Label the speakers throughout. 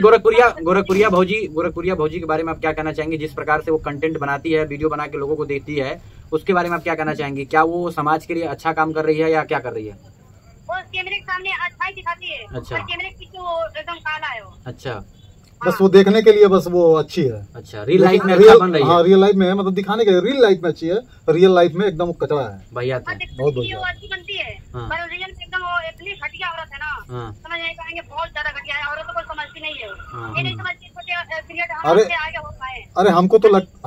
Speaker 1: गोरखपुरिया भौजी के बारे में आप क्या कहना चाहेंगे? जिस प्रकार से वो कंटेंट बनाती है, वीडियो बना के लोगों को देती है, उसके बारे में आप क्या कहना चाहेंगे? क्या वो समाज के लिए अच्छा काम कर रही है या क्या कर रही है?
Speaker 2: वो कैमरे के सामने अच्छा ही दिखाती है।
Speaker 1: अच्छा।
Speaker 2: कैमरे के पीछे वो एकदम काला है वो।
Speaker 1: अच्छा,
Speaker 3: बस वो देखने के लिए बस वो अच्छी है।
Speaker 1: अच्छा, रियल लाइफ में अच्छा बन रही है।
Speaker 3: हाँ, रियल लाइफ में है, मतलब दिखाने के लिए रियल लाइफ में अच्छी है, रियल लाइफ में एकदम कचरा है
Speaker 1: भैया।
Speaker 3: बहुत बढ़िया,
Speaker 2: वो अच्छी बनती है पर रियल में एकदम वो इतनी घटिया औरत है ना, समझ नहीं पाएंगे, बहुत ज्यादा घटिया है। औरतों को समझती नहीं है, ये नहीं समझती आगे हो पाए।
Speaker 3: अरे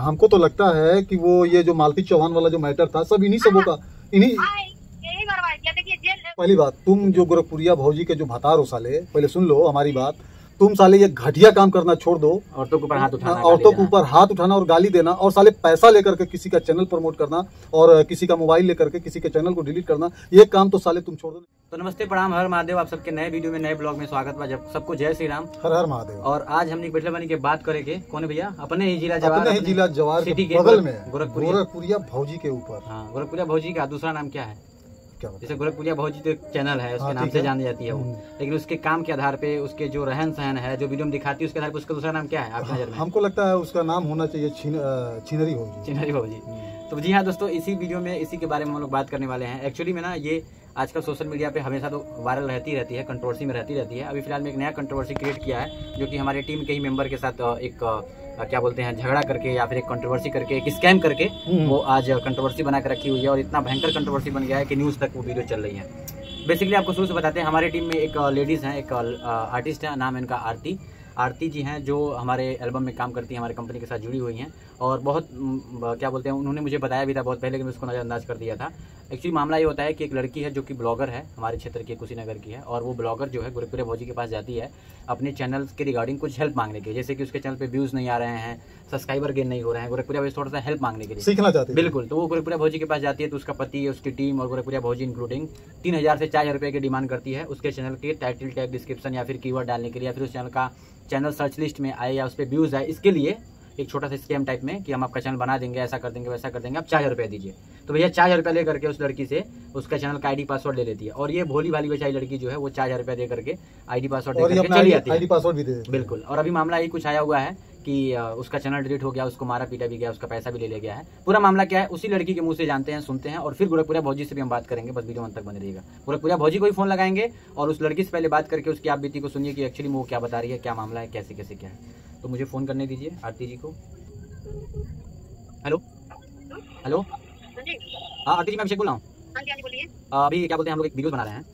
Speaker 3: हमको तो लगता है कि वो ये जो मालती चौहान वाला जो मैटर था सब इन्हीं सबों का, इन्हीं
Speaker 2: यही बर्बाद किया। देखिए जेल।
Speaker 3: पहली बात, तुम जो गोरखपुरिया भौजी के जो भतार हो साले, पहले सुन लो हमारी बात, तुम साले ये घटिया काम करना छोड़ दो।
Speaker 1: औरतों के ऊपर हाथ उठाना,
Speaker 3: औरतों के ऊपर हाथ उठाना और गाली देना, और साले पैसा लेकर के किसी का चैनल प्रमोट करना और किसी का मोबाइल लेकर के किसी के चैनल को डिलीट करना, ये काम तो साले तुम छोड़ दो।
Speaker 1: तो नमस्ते, प्रणाम, हर महादेव। आप सबके नए वीडियो में, नए ब्लॉग में स्वागत बा। जब सबको जय श्री राम,
Speaker 3: हर हर महादेव।
Speaker 1: और आज हमने बैठे बनी के बात करेंगे कौन है भैया? अपने ही जिला
Speaker 3: जवार
Speaker 1: सिटी
Speaker 3: के बगल में
Speaker 1: गोरखपुरिया
Speaker 3: भौजी के ऊपर।
Speaker 1: हाँ, गोरखपुरिया भौजी का दूसरा नाम क्या है? जैसे गोरखपुरिया भौजी तो एक चैनल है, उसके नाम से जानी जाती है वो, लेकिन उसके काम के आधार पे, उसके जो रहन सहन है, जो वीडियो में दिखाती है, उसके आधार पे उसका दूसरा नाम क्या है आपकी नजर में?
Speaker 3: हमको लगता है उसका नाम होना चाहिए छिनरी भौजी।
Speaker 1: तो जी हाँ दोस्तों, इसी वीडियो में इसी के बारे में हम लोग बात करने वाले हैं। एक्चुअली में ना, ये आजकल सोशल मीडिया पे हमेशा तो वायरल रहती है, कंट्रोवर्सी में रहती है। अभी फिलहाल में एक नया कंट्रोवर्सी क्रिएट किया है, जो कि हमारे टीम के ही मेंबर के साथ एक क्या बोलते हैं, झगड़ा करके या फिर एक कंट्रोवर्सी करके, एक स्कैम करके वो आज कंट्रोवर्सी बना कर रखी हुई है। और इतना भयंकर कंट्रोवर्सी बन गया है कि न्यूज़ तक वो वीडियो चल रही है। बेसिकली आपको शुरू से बताते हैं, हमारे टीम में एक लेडीज़ हैं, एक आर्टिस्ट है, नाम है इनका आरती जी हैं, जो हमारे एल्बम में काम करती हैं, हमारे कंपनी के साथ जुड़ी हुई हैं। और बहुत क्या बोलते हैं, उन्होंने मुझे बताया भी था बहुत पहले, कि मैं उसको नज़रअंदाज कर दिया था। एक्चुअली मामला ये होता है कि एक लड़की है जो कि ब्लॉगर है, हमारे क्षेत्र की, कुशीनगर की है। और वो ब्लॉगर जो है गोरखपुरिया भौजी के पास जाती है अपने चैनल के रिगार्डिंग कुछ हेल्प मांगने के, जैसे कि उसके चैनल पे व्यूज़ नहीं आ रहे हैं, सब्सक्राइबर गेन नहीं हो रहे हैं, गोरखपुरिया भौजी थोड़ा सा हेल्प मांगने के लिए,
Speaker 3: सीखना चाहती है।
Speaker 1: बिल्कुल। तो वो गोरखपुरिया भौजी के पास जाती है, तो उसका पति, उसकी टीम और गोरखपुरिया भौजी इंक्लूडिंग 3000 से 4000 रुपये की डिमांड करती है उसके चैनल के टाइटल टैग, डिस्क्रिप्शन या फिर कीवर्ड डालने के लिए, या फिर उस चैनल का चैनल सर्च लिस्ट में आए या उस पर व्यूज़ आए, इसके लिए एक छोटा सा स्कैम टाइप में कि हम आपका चैनल बना देंगे, ऐसा कर देंगे, वैसा कर देंगे, आप 4000 रुपये दीजिए। तो भैया 4000 रुपये ले करके उस लड़की से उसका चैनल का आईडी पासवर्ड ले लेती है। और ये भोली भाली बेचारी लड़की जो है वो 4000 रुपये दे करके आईडी पासवर्ड चली जाती है।
Speaker 3: आईडी पासवर्ड भी दे,
Speaker 1: बिल्कुल। और अभी मामला यही कुछ आया हुआ है कि उसका चैनल डिलीट हो गया, उसको मारा पीटा भी गया, उसका पैसा भी ले गया है। पूरा मामला क्या है उसी लड़की के मुंह से जानते हैं, सुनते हैं, और फिर गोरखपुरिया भौजी से भी हम बात करेंगे। बस वीडियो अंत तक बने रहिएगा। गोरखपुरिया भौजी को ही फोन लगाएंगे और उस लड़की से पहले बात करके उसकी आप बीती को सुनिए कि एक्चुअली वो क्या बता रही है, क्या मामला है, कैसे कैसे क्या है। तो मुझे फोन करने दीजिए आरती जी को। हेलो हेलो, हाँ आरती जी, मैं अभिषेक बोल रहा हूँ। अभी क्या बोलते हैं, हम लोग एक वीडियो बना रहे हैं,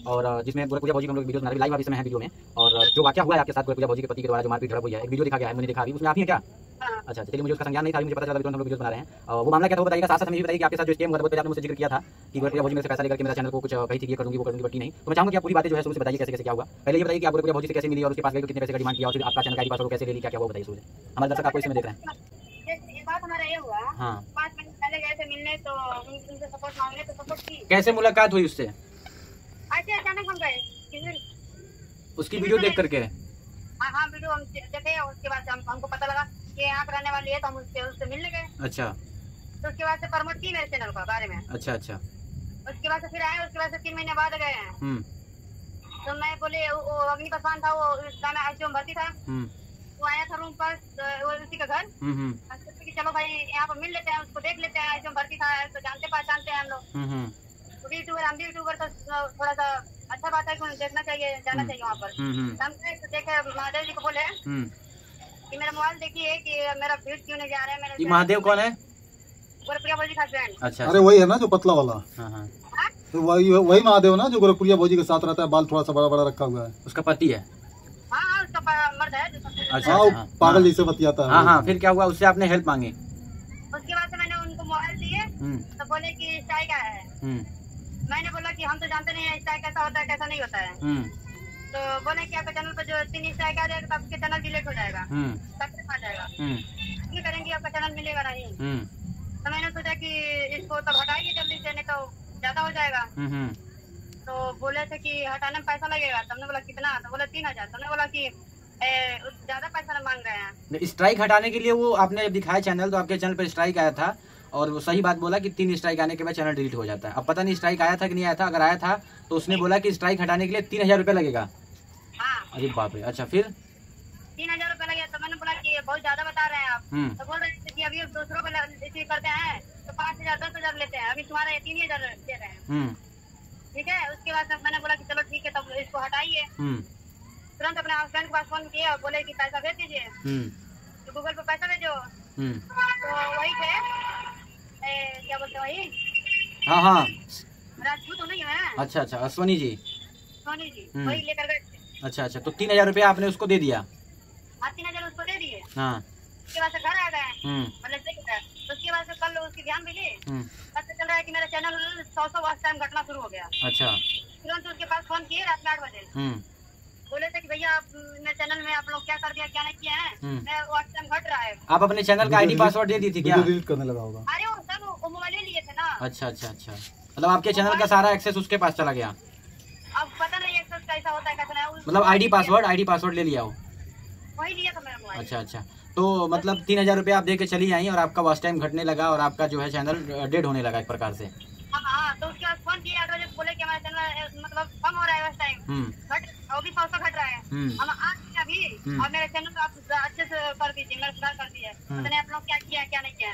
Speaker 1: और जिसमें गोरखपुरिया भौजी का हम लोग वीडियो बना रहे हैं, लाइव अभी समय है वीडियो में। और जो वाकया हुआ है आपके साथ गोरखपुरिया भौजी के पति के द्वारा जो मारपीट झड़प हुई है, एक वीडियो दिखा गया है, मैंने देखा अभी, उसमें आप ही हैं क्या? अच्छा, चलिए, मुझे उसका संज्ञान नहीं था, मुझे पता चला हम लोग वीडियो बना रहे हैं। वो मामला क्या था बताइएगा, साथ साथ मुझे बताइए कि आपके साथ जो स्कैम हुआ था, आपने मुझे जिक्र किया था कि गोरखपुरिया भौजी मेरे से पैसा लेकर के मेरा चैनल को कुछ कही थी, ये करूंगी वो करूंगी, बटी नहीं। तो मैं चाहूंगा कि आप पूरी बातें जो है शुरू से बताइए, कैसे कैसे क्या हुआ। पहले ये बताइए कि आप गोरखपुरिया भौजी से कैसे मिली और उसके पास गई तो कितने पैसे का डिमांड किया, और फिर आपका चैनल का आईडी पासवर्ड कैसे ले ली, क्या क्या हुआ बताइए शुरू से। हमारे दर्शक आपको इसमें देख रहे हैं।
Speaker 2: बात हमारा ये हुआ,
Speaker 1: हाँ,
Speaker 2: 5 मिनट पहले गए थे मिलने, तो उनसे सपोर्ट मांगने, तो सपोर्ट की।
Speaker 1: कैसे मुलाकात हुई उससे?
Speaker 2: ऐसे अचानक हम गए
Speaker 1: उसकी वीडियो देख करके?
Speaker 2: हाँ, वीडियो हम देखे, उसके बाद हमको पता लगा कि यहाँ पर रहने वाली है, तो हम उससे मिलने गए।
Speaker 1: अच्छा,
Speaker 2: तो उसके बाद से प्रमोट की मेरे चैनल का बारे में।
Speaker 1: अच्छा अच्छा।
Speaker 2: उसके बाद से फिर आए, उसके बाद से 3 महीने बाद गए हैं। तो मैं बोले, वो अग्नि पासवान था, वो आईसीयू में भर्ती था, वो आया था रूम पर, उसी का घर। चलो भाई यहाँ पर मिल लेते हैं, उसको देख लेते हैं, आईसीयू में भर्ती था, तो जानते पहचानते हैं हम लोग। यूट्यूबर, हम भी यूट्यूबर, तो थोड़ा सा अच्छा बात है कि उन्हें देखना चाहिए, जाना चाहिए वहाँ पर। हम देखे, महादेव जी को बोले कि मेरा मोबाइल देखिए कि मेरा व्यूज क्यों नहीं जा रहा है।
Speaker 1: ये महादेव कौन है?
Speaker 2: गोरखपुरिया भौजी का फ्रेंड।
Speaker 1: अच्छा,
Speaker 3: अरे वही है ना जो पतला वाला?
Speaker 1: हाँ,
Speaker 3: तो वही महादेव ना जो गोरखपुरिया भौजी के साथ रहता है, बाल थोड़ा सा बड़ा बड़ा रखा हुआ है,
Speaker 1: उसका पति है?
Speaker 2: हाँ, उसका मर्द है।
Speaker 1: अच्छा,
Speaker 3: पागल जैसे बतियाता है।
Speaker 1: हाँ, फिर क्या हुआ, उससे आपने हेल्प मांगी?
Speaker 2: उसके बाद से मैंने उनको मोबाइल दिए, तो बोले कि स्ट्राइक आया है। मैंने बोला कि हम तो जानते नहीं है स्ट्राइक कैसा होता है, कैसा नहीं होता है। तो बोले कि आपका चैनल पर जो 3 स्ट्राइक आ जाएगा, तो आपके चैनल डिलीट हो जाएगा, सक्सेस आ जाएगा, ये करेंगे, आपका चैनल मिलेगा नहीं। तो मैंने सोचा कि इसको तब हटाइए जल्दी से, नहीं तो ज्यादा हो जाएगा। तो बोले थे कि हटाने में पैसा लगेगा। तो हमने बोला कितना? तो बोला 3000। तो हमने बोला कि ज्यादा पैसा मांग रहे हैं।
Speaker 1: स्ट्राइक हटाने के लिए वो आपने दिखाया चैनल, तो आपके चैनल पर स्ट्राइक आया था, और वो सही बात बोला कि 3 स्ट्राइक आने के बाद चैनल डिलीट हो जाता है। अब पता नहीं स्ट्राइक आया था कि नहीं आया था, अगर आया था तो उसने बोला कि स्ट्राइक हटाने के लिए 3000 रुपये लगेगा।
Speaker 2: हाँ।
Speaker 1: अरे बाप रे। अच्छा, फिर
Speaker 2: कि बहुत ज्यादा बता रहे हैं आप। तो बोल रहे थे कि अभी दूसरों को रिसीव करते हैं तो 5,000 10,000 लेते हैं, अभी तुम्हारा 3,000 दे रहे हैं। ठीक है, उसके बाद मैंने बोला कि चलो ठीक है तब इसको हटाइए। तुरंत अपने हस्बैंड के पास फोन किया और बोले कि पैसा भेज दीजिए, तो गूगल पे पैसा भेजो। तो वही थे क्या बोलते वही,
Speaker 1: हाँ
Speaker 2: राजपूत तो नहीं है।
Speaker 1: अच्छा, अश्वनी जी,
Speaker 2: सोनी जी वही लेकर गए थे।
Speaker 1: अच्छा, तो 3,000 रुपया आपने उसको दे दिया?
Speaker 2: हाँ 3,000 उसको दे दिए।
Speaker 1: हाँ,
Speaker 2: उसके बाद से घर आ गए, मतलब तो उसके बाद से कल उसकी ध्यान मिली, पता चल रहा है कि मेरा चैनल 100 वॉच टाइम घटना शुरू हो गया।
Speaker 1: अच्छा,
Speaker 2: तुरंत उसके पास फोन किए रात में 8 बजे, बोले थे कि भैया आप मेरे चैनल में आप लोग क्या कर दिया क्या नहीं किया है, मेरा वॉच टाइम घट रहा है।
Speaker 1: आप अपने चैनल का आईडी पासवर्ड दे दी थी क्या?
Speaker 3: डिलीट करने लगा होगा।
Speaker 2: अरे वो सब वो मोबाइल लिए थे ना।
Speaker 1: अच्छा, मतलब आपके चैनल का सारा एक्सेस उसके पास चला गया?
Speaker 2: अब पता नहीं एक्सेस कैसा होता है कैसा नहीं,
Speaker 1: मतलब आईडी पासवर्ड ले लिया हो?
Speaker 2: वही लिया था मेरा मोबाइल।
Speaker 1: अच्छा, तो मतलब 3,000 रुपया आप दे के चली आई और आपका वॉच टाइम घटने लगा और आपका जो है चैनल डेड होने लगा एक प्रकार से।
Speaker 2: हाँ, तो उसके बाद फोन किया 8 बजे, बोले कि हमारा चैनल मतलब कम हो रहा है वॉच टाइम, घट 100 घट रहा है। हम आज अभी और मेरे चैनल को आप अच्छे से कर दीजिए, मेरा सुधार कर दिए, पता नहीं आप लोग क्या किया क्या नहीं किया।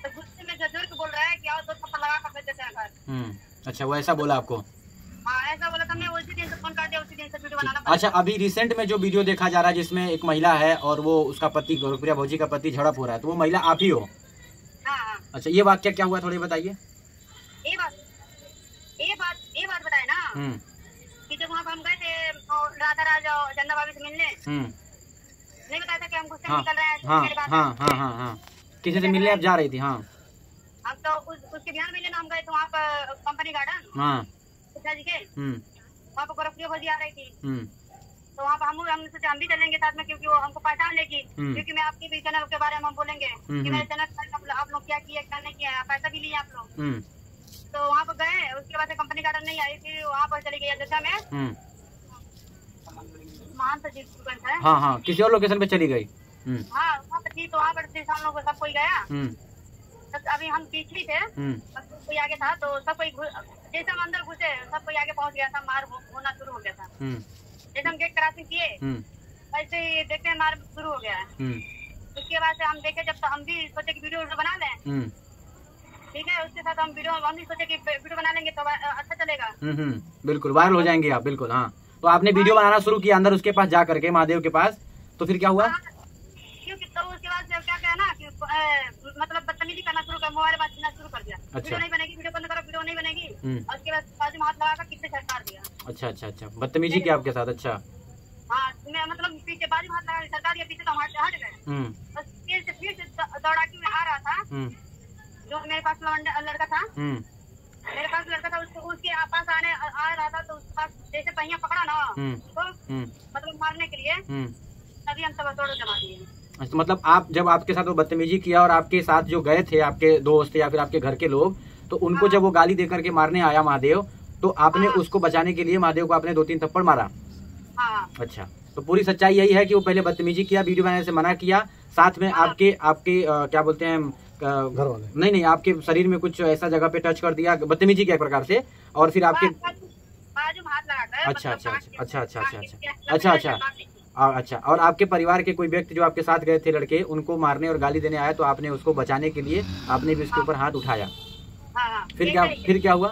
Speaker 2: तो गुस्से में बुजुर्ग बोल रहा है कि आओ 2 थप्पड़ लगा कर देते हैं घर।
Speaker 1: अच्छा, वो ऐसा बोला आपको?
Speaker 2: हाँ ऐसा बोला था, मैं उसी दिन से फोन कर दिया, उसी दिन से वीडियो बनाना।
Speaker 1: अच्छा, अभी रिसेंट में जो वीडियो देखा जा रहा है जिसमें एक महिला है और वो उसका पति गोरखपुरिया भौजी का पति झड़प हो रहा है, तो वो महिला आप ही हो?
Speaker 2: हाँ।
Speaker 1: अच्छा, ये वाक्य क्या हुआ थोड़ी बताइए।
Speaker 2: ये बात बताए ना कि जब वहाँ हम गए थे राधा राज और चंदा भाभी से मिलने, नहीं बताया था कि हम गुस्से में निकल रहे हैं।
Speaker 1: हाँ, किसी से मिलने आप जा रही थी? हाँ,
Speaker 2: हम तो उसके बिहार मिलने हम गए थे वहाँ पर कंपनी गार्डन।
Speaker 1: हाँ
Speaker 2: जी के वहाँ पर गोरखपुरिया भौजी आ रही थी, तो वहाँ पर हमने सोचा हम भी चलेंगे साथ में, क्योंकि वो हमको पहचान लेगी, क्योंकि मैं आपकी भी चैनल के बारे में हम बोलेंगे कि मेरे चैनल आप लोग क्या किया क्या नहीं किया, पैसा भी लिए आप लोग। तो वहाँ पर गए, उसके बाद कंपनी गार्डन नहीं आई, फिर वहाँ पर चली गई अयोध्या में महान सचिव है।
Speaker 1: हाँ, किसी और लोकेशन पे चली गई।
Speaker 2: हाँ वहाँ पर थी, तो वहाँ पर हम लोग सब कोई गया। तो अभी हम पीछे थे, कोई आगे था, तो सब कोई जैसे हम अंदर घुसे सब कोई आगे पहुँच गया था, मार होना शुरू हो गया था। जैसे हम गेट क्रॉसिंग किए वैसे ही देखते मार शुरू हो गया है। उसके बाद से हम देखे, जब हम भी सोचे कि वीडियो बना लें, ठीक है, उसके साथ हम भी सोचे कि वीडियो बना लेंगे तो अच्छा चलेगा।
Speaker 1: बिल्कुल वायरल हो जाएंगे आप, बिल्कुल। हाँ, तो आपने वीडियो बनाना शुरू किया अंदर उसके पास जा करके, महादेव के पास, तो फिर क्या हुआ?
Speaker 2: क्योंकि तो उसके बाद क्या क्या ना कि मतलब बदतमीजी करना शुरू कर, मोबाइल बात करना शुरू कर दिया। वीडियो नहीं बनेगी, वीडियो बंद करो, वीडियो नहीं बनेगी। और उसके बाद बाजू में हाथ लगा कर किससे सरकार दिया। अच्छा,
Speaker 1: बदतमीजी किया आपके साथ? अच्छा,
Speaker 2: हाँ, मैं मतलब पीछे बाजू में हाथ लगा सरकार दिया, पीछे तो हट गए। बस फिर से दौड़ा के मैं आ रहा था, जो मेरे पास लड़का था, उसके पास आ रहा था, तो उसके पास जैसे पहिया पकड़ा ना तो मतलब मारने के लिए, तभी हम सब तोड़ जमा दिए।
Speaker 1: अच्छा, मतलब आप जब आपके साथ वो बदतमीजी किया और आपके साथ जो गए थे आपके दोस्त या फिर आपके घर के लोग, तो उनको जब वो गाली दे करके मारने आया महादेव, तो आपने उसको बचाने के लिए महादेव को आपने 2-3 थप्पड़ मारा?
Speaker 2: हाँ।
Speaker 1: अच्छा, तो पूरी सच्चाई यही है कि वो पहले बदतमीजी किया, वीडियो बनाने से मना किया, साथ में आपके क्या बोलते हैं
Speaker 3: घर वाले, नहीं
Speaker 1: आपके शरीर में कुछ ऐसा जगह पे टच कर दिया, बदतमीजी किया एक प्रकार से, और फिर आपके
Speaker 2: बाजू में हाथ लगा।
Speaker 1: अच्छा, और आपके परिवार के कोई व्यक्ति जो आपके साथ गए थे लड़के, उनको मारने और गाली देने आया, तो आपने उसको बचाने के लिए आपने भी उसके ऊपर हाथ उठाया। फिर क्या हुआ?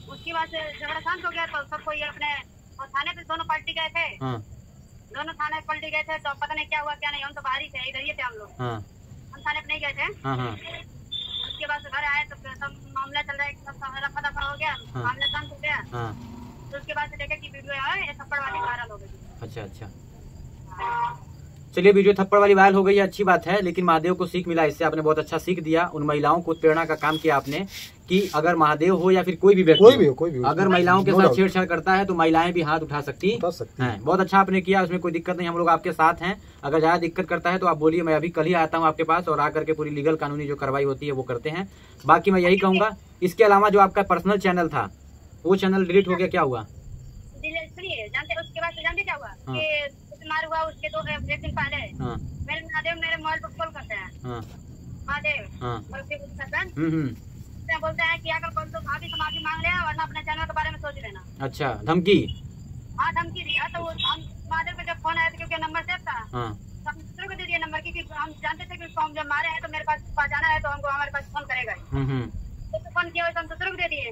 Speaker 2: उसके बाद झगड़ा शांत हो गया, तो सब कोई अपने थाने पे दोनों पार्टी गए थे। दोनों थाने पलटी गए थे, तो पता नहीं क्या हुआ क्या नहीं, हम तो बाहर ही थे, इधर ही थे हम लोग। हम थाने पे नहीं गए थे। उसके बाद घर आए तो सब मामला चल रहा है, सब रफा दफा हो गया, मामला शांत हो गया। तो उसके बाद से देखे कि वीडियो है थप्पड़ वाली वायरल हो गई।
Speaker 1: अच्छा, चलिए, वीडियो थप्पड़ वाली वायरल हो गई है, अच्छी बात है, लेकिन महादेव को सीख मिला इससे, आपने बहुत अच्छा सीख दिया, उन महिलाओं को प्रेरणा का काम किया आपने कि अगर महादेव हो या फिर कोई भी व्यक्ति हो, अगर महिलाओं के साथ छेड़छाड़ करता है तो महिलाएं भी हाथ उठा सकती हैं। बहुत अच्छा आपने किया, उसमें कोई दिक्कत नहीं, हम लोग आपके साथ हैं। अगर ज्यादा दिक्कत करता है तो आप बोलिए, मैं अभी कल ही आता हूँ आपके पास, और आकर के पूरी लीगल कानूनी जो कार्रवाई होती है वो करते हैं। बाकी मैं यही कहूंगा, इसके अलावा जो आपका पर्सनल चैनल था वो चैनल डिलीट हो गया, क्या हुआ?
Speaker 2: उसके बाद जानते क्या हुआ कि मार हुआ उसके 2 दिन पहले मेरे महादेव मेरे मोबाइल पर कॉल करते हैं। महादेव बोलते हैं कि अगर कॉल तो भाभी से माफी मांग लेना, वरना अपने चैनल के बारे में सोच लेना।
Speaker 1: अच्छा, धमकी?
Speaker 2: हाँ, धमकी दिया। तो महादेव का जब फोन आया था, क्योंकि नंबर सेव था, तो हम दूसरों को दे दिया नंबर की, हम जानते थे कि उसको हम जब मारे हैं तो मेरे पास जाना है तो हमको हमारे पास फोन करेगा। तो फोन किया वैसे हम तो शुरू दे दिए,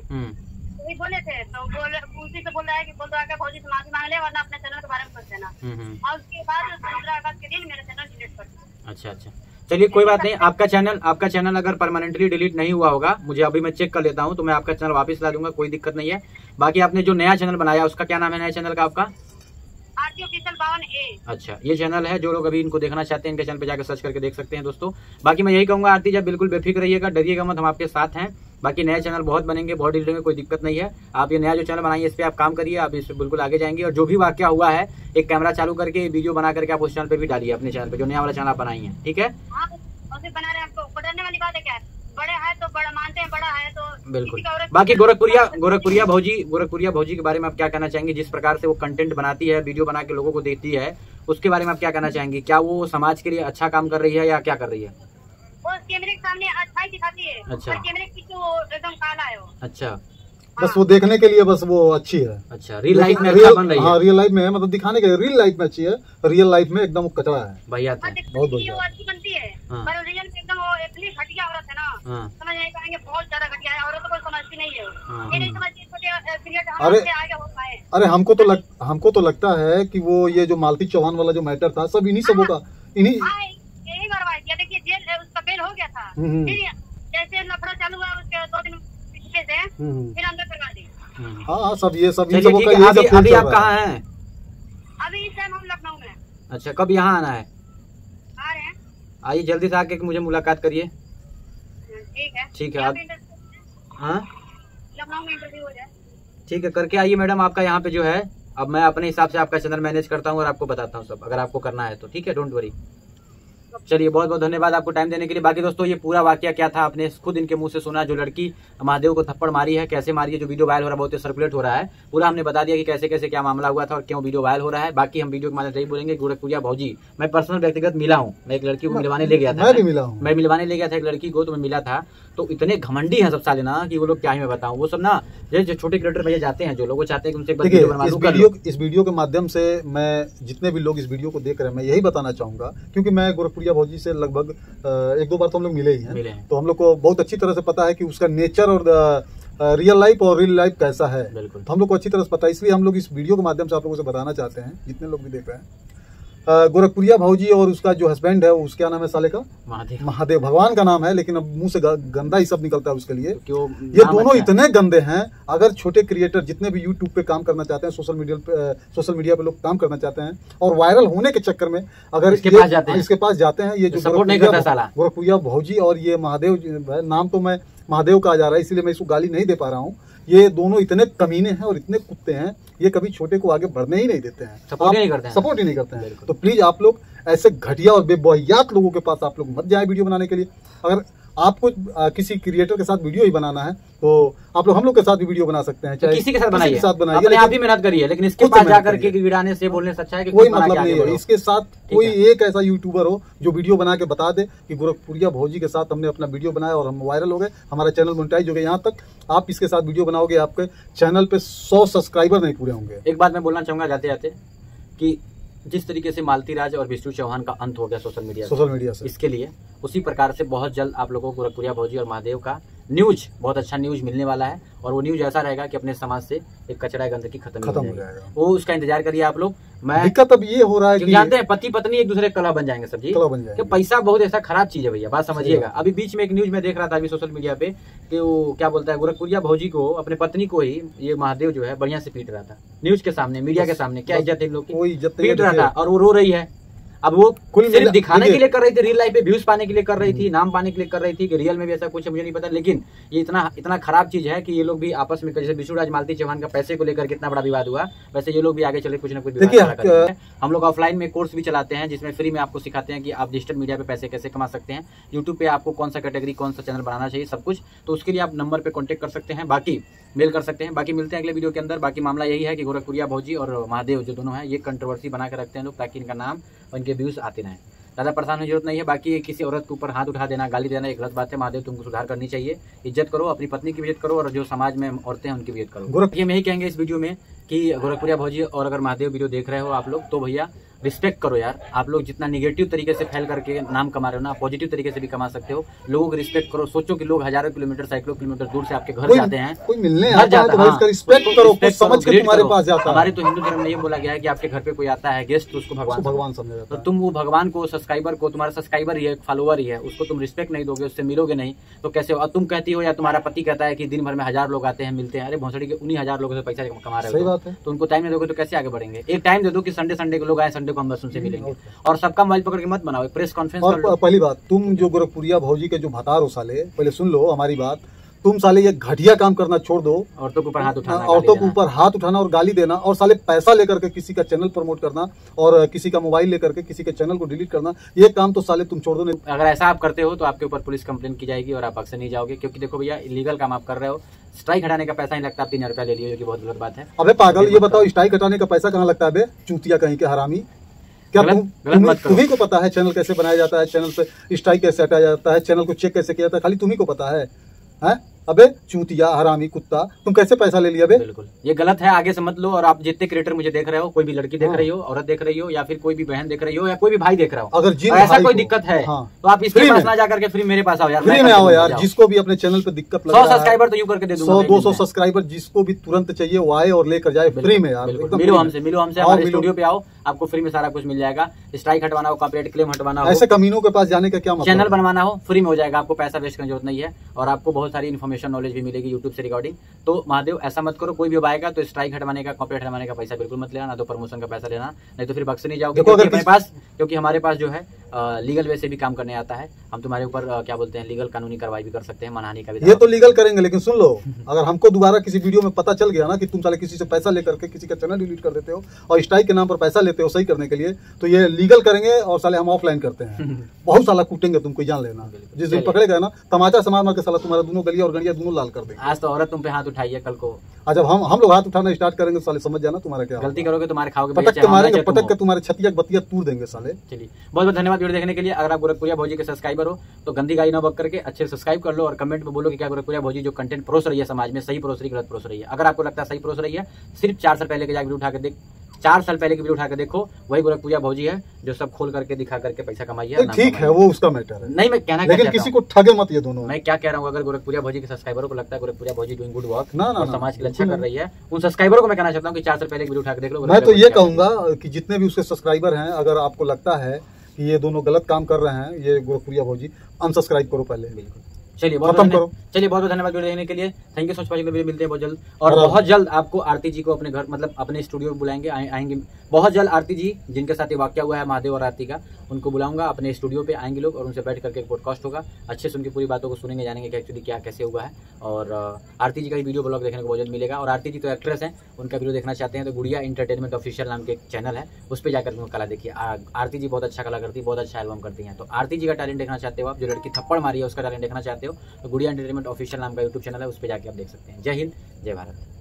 Speaker 2: वही बोले थे। तो उसी से बोल रहा है कि बोल रहा है भौजी से माफी मांग ले वरना अपने चैनल के बारे में सोच देना। और उसके बाद 15 अगस्त के दिन मेरा चैनल डिलीट कर दिया।
Speaker 1: अच्छा, चलिए कोई बात नहीं। आपका चैनल अगर परमानेंटली डिलीट नहीं हुआ होगा, मुझे अभी मैं चेक कर लेता हूँ, तो मैं आपका चैनल वापस ला दूंगा, कोई दिक्कत नहीं है। बाकी आपने जो नया चैनल बनाया उसका क्या नाम है नया चैनल का आपका?
Speaker 2: आरती ऑफिशियल 52A।
Speaker 1: अच्छा, ये चैनल है, जो लोग अभी इनको देखना चाहते हैं इनके चैनल पे जाकर सर्च करके देख सकते हैं दोस्तों। बाकी मैं यही कहूंगा आरती जब बिल्कुल बेफिक्र रहिएगा, डरिएगा मत, हम आपके साथ हैं। बाकी नए चैनल बहुत बनेंगे, बहुत डिलीट होंगे, कोई दिक्कत नहीं है। आप ये नया जो चैनल बनाइए इस पे आप काम करिए, आप इस पे बिल्कुल आगे जाएंगे। और जो भी वाकया हुआ है एक कैमरा चालू करके वीडियो बना करके आप उस चैनल पे भी डालिए, अपने चैनल पे जो नया वाला चैनल आप बनाई है, ठीक है?
Speaker 2: बना रहे आपको पढ़ने वाली बात है क्या? बड़े है तो बड़ा मानते हैं, बड़ा है तो
Speaker 1: बिल्कुल। बाकी गोरखपुरिया भौजी के बारे में आप क्या कहना चाहेंगे? जिस प्रकार से वो कंटेंट बनाती है, वीडियो बना के लोगों को देती है, उसके बारे में आप क्या कहना चाहेंगे? क्या वो समाज के लिए अच्छा काम कर रही है या क्या कर रही है?
Speaker 2: वो कैमरे के सामने अच्छा ही दिखाती है।
Speaker 1: अच्छा,
Speaker 2: कैमरे के पीछे वो एकदम काला है वो।
Speaker 1: अच्छा,
Speaker 3: बस वो देखने के लिए बस वो अच्छी है।
Speaker 1: अच्छा, रियल लाइफ में अच्छा बन रही है।
Speaker 3: हाँ, रियल लाइफ में है, मतलब दिखाने के लिए रियल लाइफ में अच्छी है, रियल लाइफ में एकदम कचरा है।
Speaker 1: भैया
Speaker 3: बहुत बढ़िया,
Speaker 2: वो अच्छी बनती है, पर रियल में एकदम वो इतनी घटिया औरत है ना, समझ नहीं पाएंगे, बहुत ज्यादा घटिया है। औरतों को समझती नहीं है, ये नहीं समझती आगे हो पाए।
Speaker 3: अरे हमको तो लगता है कि वो ये जो मालती चौहान वाला जो मैटर था सब इन्हीं सबों का, इन्हीं
Speaker 2: यही बर्बाद किया। देखिए जेल उसका बेल हो गया था, फिर जैसे लफड़ा चालू हुआ उसके 2 दिन पीछे से फिर अंदर करवा दी।
Speaker 3: हाँ, सब ये सब
Speaker 1: अभी आप कहाँ हैं?
Speaker 2: अभी इस टाइम हम लखनऊ में।
Speaker 1: अच्छा, कब यहाँ आना है?
Speaker 2: आ रहे हैं।
Speaker 1: आइए जल्दी से आके मुझे मुलाकात करिए। ठीक है आप हाँ
Speaker 2: लखनऊ में इंटरव्यू हो जाए।
Speaker 1: ठीक है, करके आइए मैडम। आपका यहाँ पे जो है अब मैं अपने हिसाब से आपका चैनल मैनेज करता हूँ और आपको बताता हूँ सब, अगर आपको करना है तो। ठीक है, डोंट वरी। चलिए, बहुत बहुत धन्यवाद आपको टाइम देने के लिए। बाकी दोस्तों ये पूरा वाकया क्या था आपने खुद इनके मुंह से सुना। जो लड़की महादेव को थप्पड़ मारी है, कैसे मारी है, जो वीडियो वायरल हो रहा है, बहुत सर्कुलेट हो रहा है, पूरा हमने बता दिया कि कैसे कैसे क्या मामला हुआ था और क्यों वीडियो वायरल हो रहा है। बाकी हम वीडियो के माध्यम से बोलेंगे गोरखपुरिया भौजी, मैं पर्सनल व्यक्तिगत मिला हूँ, मैं एक लड़की को मिलवाने ले गया था, मैं मिलवाने ले गया था एक लड़की को, तो मैं मिला था। तो इतने घमंडी हैं सब साले ना कि वो लोग क्या ही मैं बताऊं। वो सब ना जो छोटे क्रिएटर भैया जाते हैं, जो लोग चाहते हैं कि उनसे
Speaker 3: इस वीडियो के माध्यम से मैं जितने भी लोग इस वीडियो को देख रहे हैं मैं यही बताना चाहूंगा, क्योंकि मैं गोरखपुरिया भौजी से लगभग 1-2 बार तो हम लोग मिले ही हैं, तो हम लोग को बहुत अच्छी तरह से पता है कि उसका नेचर और रियल लाइफ और रियल लाइफ कैसा है, तो हम लोग को अच्छी तरह से पता है। इसलिए हम लोग इस वीडियो के माध्यम से आप लोगों से बताना चाहते हैं, जितने लोग भी देख रहे हैं, गोरखपुरिया भौजी और उसका जो हस्बैंड है उसका नाम है साले का महादेव, भगवान का नाम है, लेकिन अब मुंह से गंदा ही सब निकलता है उसके लिए। ये दोनों इतने गंदे हैं। अगर छोटे क्रिएटर जितने भी यूट्यूब पे काम करना चाहते हैं, सोशल मीडिया पे लोग काम करना चाहते हैं और वायरल होने के चक्कर में अगर इसके पास जाते हैं, ये जो गोरखपुरिया भौजी और ये महादेव, नाम तो मैं महादेव कहा जा रहा है इसलिए मैं इसको गाली नहीं दे पा रहा हूँ, ये दोनों इतने कमीने हैं और इतने कुत्ते हैं, ये कभी छोटे को आगे बढ़ने ही नहीं देते हैं, सपोर्ट ही नहीं करते हैं। तो प्लीज आप लोग ऐसे घटिया और बेबुनियाद लोगों के पास आप लोग मत जाए वीडियो बनाने के लिए। अगर आपको किसी क्रिएटर के साथ वीडियो ही बनाना है तो आप लोग हम लोग के साथ भी वीडियो बना सकते हैं, चाहे
Speaker 1: किसी के साथ बनाइए,
Speaker 3: अपने
Speaker 1: आप ही मेहनत करिए, लेकिन इसके पास जाकर के गिराने से बोलने से अच्छा है कि
Speaker 3: कोई मतलब नहीं है। इसके साथ कोई एक ऐसा यूट्यूबर हो जो वीडियो बना के बता दे कि गोरखपुरिया भौजी के साथ हमने अपना वीडियो बनाया और हम वायरल हो गए, हमारा चैनल मोनेटाइज हो गया। यहाँ तक आप इसके साथ वीडियो बनाओगे, आपके चैनल पे 100 सब्सक्राइबर नहीं पूरे होंगे।
Speaker 1: एक बात मैं बोलना चाहूंगा जाते जाते कि जिस तरीके से मालती राज और विष्णु चौहान का अंत हो गया सोशल मीडिया से, इसके लिए उसी प्रकार से बहुत जल्द आप लोगों को गोरखपुरिया भौजी और महादेव का न्यूज, बहुत अच्छा न्यूज मिलने वाला है। और वो न्यूज ऐसा रहेगा कि अपने समाज से एक कचरा गंदगी खत्म हो जाएगा। वो उसका इंतजार करिए आप लोग। मैं
Speaker 3: दिक्कत अब ये हो रहा है कि
Speaker 1: जानते हैं पति पत्नी एक दूसरे कला बन जाएंगे, सब जी कि पैसा बहुत ऐसा खराब चीज है भैया, बात समझिएगा। अभी बीच में एक न्यूज में देख रहा था अभी सोशल मीडिया पे कि वो क्या बोलता है, गोरखपुरिया भौजी को, अपने पत्नी को ही ये महादेव जो है बढ़िया से पीट रहा था न्यूज के सामने, मीडिया के सामने। क्या इज्जत है इन लोग की, पीट रहा था और वो रो रही है। अब वो सिर्फ दिखाने के लिए कर रही थी, रियल लाइफ पे व्यूज पाने के लिए कर रही थी, नाम पाने के लिए कर रही थी, कि रियल में भी ऐसा कुछ है मुझे नहीं पता। लेकिन ये इतना खराब चीज है कि ये लोग भी आपस में, जैसे विष्णु राज मालती चौहान का पैसे को लेकर कितना बड़ा विवाद हुआ, वैसे ये लोग भी आगे चले कुछ ना कुछ विवाद करते हैं। हम लोग ऑफलाइन में कोर्स भी चलाते हैं जिसमें फ्री में आपको सिखाते हैं कि आप डिजिटल मीडिया पे पैसे कैसे कमा सकते हैं, यूट्यूब पे आपको कौन सा कैटेगरी, कौन सा चैनल बनाना चाहिए, सब कुछ। तो उसके लिए आप नंबर पे कॉन्टेक्ट कर सकते हैं, बाकी मेल कर सकते हैं। बाकी मिलते हैं अगले वीडियो के अंदर। बाकी मामला यही है कि गोरखपुरिया भौजी और महादेव जो दोनों हैं, ये कंट्रोवर्सी बना के रखते हैं लोग, ताकि इनका नाम और इनके व्यूज आते रहें। ज़्यादा परेशान होने की जरूरत नहीं है। बाकी किसी औरत के ऊपर हाथ उठा देना, गाली देना एक गलत बात है। महादेव तुमको सुधार करनी चाहिए, इज्जत करो, अपनी पत्नी की भी इज्जत करो और जो समाज में औरतें हैं उनकी भी इज्जत करो। ये हम यही कहेंगे इस वीडियो में कि गोरखपुरिया भौजी और अगर महादेव वीडियो देख रहे हो आप लोग तो भैया रिस्पेक्ट करो यार। आप लोग जितना निगेटिव तरीके से फैल करके नाम कमा रहे हो ना, पॉजिटिव तरीके से भी कमा सकते हो। लोगों को रिस्पेक्ट करो। सोचो कि लोग हजारों किलोमीटर, सैकड़ों किलोमीटर दूर से आपके घर जाते हैं,
Speaker 3: कोई मिलने आता है तो भाई इसका रिस्पेक्ट करो, कुछ समझ के तुम्हारे पास जाता है।
Speaker 1: हमारे तो हिंदू धर्म में ये बोला गया है कि आपके घर पे कोई आता है गेस्ट तो उसको भगवान समझा जाता है। तो तुम वो भगवान को, सब्सक्राइबर को, तुम्हारा सब्सक्राइबर ही है, फॉलोअर ही है, उसको तुम रिस्पेक्ट नहीं दोगे, उससे मिलोगे नहीं तो कैसे हो? तुम कहती हो या तुम्हारा पति कहता है कि दिन भर में 1000 लोग आते हैं, मिलते हैं। अरे भोसड़ी के उन्हीं 1000 लोगों से पैसा कमा रहे हो, तो उनको टाइम नहीं दोगे तो कैसे आगे बढ़ेंगे? एक टाइम दे दो कि संडे को लोग आए, संडे को हम बस उनसे मिलेंगे। और सबका मोबाइल पकड़ के मत बनाओ, प्रेस कॉन्फ्रेंस।
Speaker 3: और पहली बात, तुम जो गोरखपुरिया भौजी के जो भतार हो साले, पहले सुन लो हमारी बात, तुम साले ये घटिया काम करना छोड़ दो।
Speaker 1: औरतों के ऊपर हाथ उठाना,
Speaker 3: औरतों के ऊपर हाथ उठाना और गाली देना, और साले पैसा लेकर के किसी का चैनल प्रमोट करना और किसी का मोबाइल लेकर के किसी के चैनल को डिलीट करना, ये काम तो साले तुम छोड़ दो। नहीं,
Speaker 1: अगर ऐसा आप करते हो तो आपके ऊपर पुलिस कंप्लेंट की जाएगी और आप अक्सर नहीं जाओगे, क्योंकि देखो भैया इलीगल काम आप कर रहे हो। स्ट्राइक हटाने का पैसा नहीं लगता, आप 3000 रुपया ले लिए, जो कि बहुत गलत बात है।
Speaker 3: अबे पागल, ये बताओ स्ट्राइक हटाने का पैसा कहाँ लगता है? बे चूतिया कहीं के हरामी, क्या तुम्ही को पता है चैनल कैसे बनाया जाता है, चैनल से स्ट्राइक कैसे हटाया जाता है, चैनल को चेक कैसे किया जाता है? खाली तुम्ही को पता है? अबे चूतिया हरामी कुत्ता, तुम कैसे पैसा ले लिया बे?
Speaker 1: बिल्कुल ये गलत है, आगे से मत लो। और आप जितने क्रिएटर मुझे देख रहे हो, कोई भी लड़की देख रही हो, औरत देख रही हो, या फिर कोई भी बहन देख रही हो, या कोई भी भाई देख रहा हो,
Speaker 3: अगर
Speaker 1: ऐसा कोई दिक्कत है तो आप इसके पास ना जाकर के फ्री मेरे पास आओ यार,
Speaker 3: फ्री में आओ यार। जिसको भी अपने चैनल पे दिक्कत लग रहा है,
Speaker 1: 100 सब्सक्राइबर तो यूं करके दे दूंगा,
Speaker 3: 100-200 सब्सक्राइबर जिसको भी तुरंत चाहिए वो आए और लेकर जाए फ्री में यार।
Speaker 1: मिलो हमसे हमारे स्टूडियो पे आओ, आपको फ्री में सारा कुछ मिल जाएगा। स्ट्राइक हटवाना हो, कॉपीराइट क्लेम हटवाना हो,
Speaker 3: ऐसे कमीनों के पास जाने का क्या मतलब?
Speaker 1: चैनल बनवाना हो, फ्री में हो जाएगा, आपको पैसा वेस्ट करने की जरूरत नहीं है। और आपको बहुत सारी इन्फॉर्मेशन नॉलेज भी मिलेगी यूट्यूब से रिकॉर्डिंग। तो महादेव ऐसा मत करो, कोई भी आएगा तो स्ट्राइक हटवाने का, कॉपीराइट हटवाने का पैसा बिल्कुल मत लेना, ना तो प्रमोशन का पैसा लेना, नहीं तो फिर बक्से नहीं जाओगे। क्योंकि हमारे पास जो है लीगल वे से भी काम करने आता है। हम तुम्हारे ऊपर क्या बोलते हैं, लीगल कानूनी कार्रवाई भी कर सकते हैं, मानहानि का भी।
Speaker 3: ये तो लीगल करेंगे, लेकिन सुन लो, अगर हमको दोबारा किसी वीडियो में पता चल गया ना कि तुम साले किसी से पैसा लेकर के किसी का चैनल डिलीट कर देते हो और स्ट्राइक के नाम पर पैसा लेते हो सही करने के लिए, तो ये लीगल करेंगे और साले हम ऑफलाइन करते हैं। बहुत साला कूटेंगे तुमको, जान लेना। जिस दिन पकड़े गए ना, तमाचा समार मार के साला तुम्हारा दोनों गलिया और गड़िया दोनों लाल कर देंगे।
Speaker 1: आज तो औरत तुम पे हाथ उठाई है, कल को
Speaker 3: जब हम लोग हाथ उठाना स्टार्ट करेंगे साले समझ जाना तुम्हारा क्या
Speaker 1: गलती करोगे, तुम्हारे खाओगे,
Speaker 3: पटक के मारेंगे, पटक के तुम्हारे छतिया बतिया तूर देंगे साले।
Speaker 1: चलिए बहुत बहुत धन्यवाद वीडियो देखने के लिए। अगर आप गोरखपुरिया भौजी के सब्सक्राइबर हो तो गंदी गाली न बक करके अच्छे से सब्सक्राइब कर लो और कमेंट में बोलो कि क्या गोरखपुरिया भौजी जो कंटेंट परोस रही है समाज में, सही परोस रही है, गलत परोस रही है। अगर आपको लगता है सही परोस रही है, सिर्फ 4 साल पहले के वीडियो उठा के 4 साल पहले की वीडियो उठा के देखो, वही गोरखपुरिया भौजी है जो सब खोल करके दिखा करके पैसा कमाई है।
Speaker 3: ठीक है, वो उसका मैटर है।
Speaker 1: नहीं मैं कहना,
Speaker 3: लेकिन किसी को ठगे मत ये दोनों।
Speaker 1: मैं क्या कह रहा हूँ, अगर गोरखपुरिया भौजी के सब्सक्राइबरों को लगता है गोरखपुरिया भौजी डूइंग गुड वर्क
Speaker 3: ना
Speaker 1: और समाज के लिए अच्छा कर रही है, उन सब्सक्राइबरों को मैं कहना चाहता हूँ कि 4 साल पहले की वीडियो उठा के देख लो।
Speaker 3: मैं तो ये कहूंगा कि जितने भी उसके सब्सक्राइबर हैं, अगर आपको लगता है कि ये दोनों गलत काम कर रहे हैं, ये गोरखपुरिया भौजी, अनसब्सक्राइब करो पहले। बिल्कुल, चलिए बहुत बहुत धन्यवाद वीडियो देखने के लिए। Thank you so much. Video मिलते हैं बहुत जल्द, और बहुत जल्द आपको आरती जी को अपने घर, मतलब अपने स्टूडियो में बुलाएंगे, आएंगे बहुत जल्द। आरती जी जिनके साथ ये वाकया हुआ है महादेव और आरती का, उनको बुलाऊंगा अपने स्टूडियो पे, आएंगे लोग और उनसे बैठ करके एक पॉडकास्ट होगा, अच्छे से उनकी पूरी बातों को सुनेंगे, जानेंगे कि एक्चुअली क्या कैसे हुआ है। और आरती जी का वीडियो ब्लॉग देखने को बहुत जल्द मिलेगा। और आरती जी तो एक्ट्रेस हैं, उनका वीडियो देखना चाहते हैं तो गुड़िया एंटरटेनमेंट ऑफिशियल नाम के एक चैनल है, उस पर जाकर कला देखिए। आरती जी बहुत अच्छा कला करती है, बहुत अच्छा एल्बम करती हैं। तो आरती जी का टैलेंट देखना चाहते हो आप, जो लड़की थप्पड़ मारी है उसका टैलेंट देखना चाहते हो, तो गुड़िया एंटरटेनमेंट ऑफिशियल नाम का यूट्यूब चैनल है, उस पर जाकर आप देख सकते हैं। जय हिंद, जय भारत।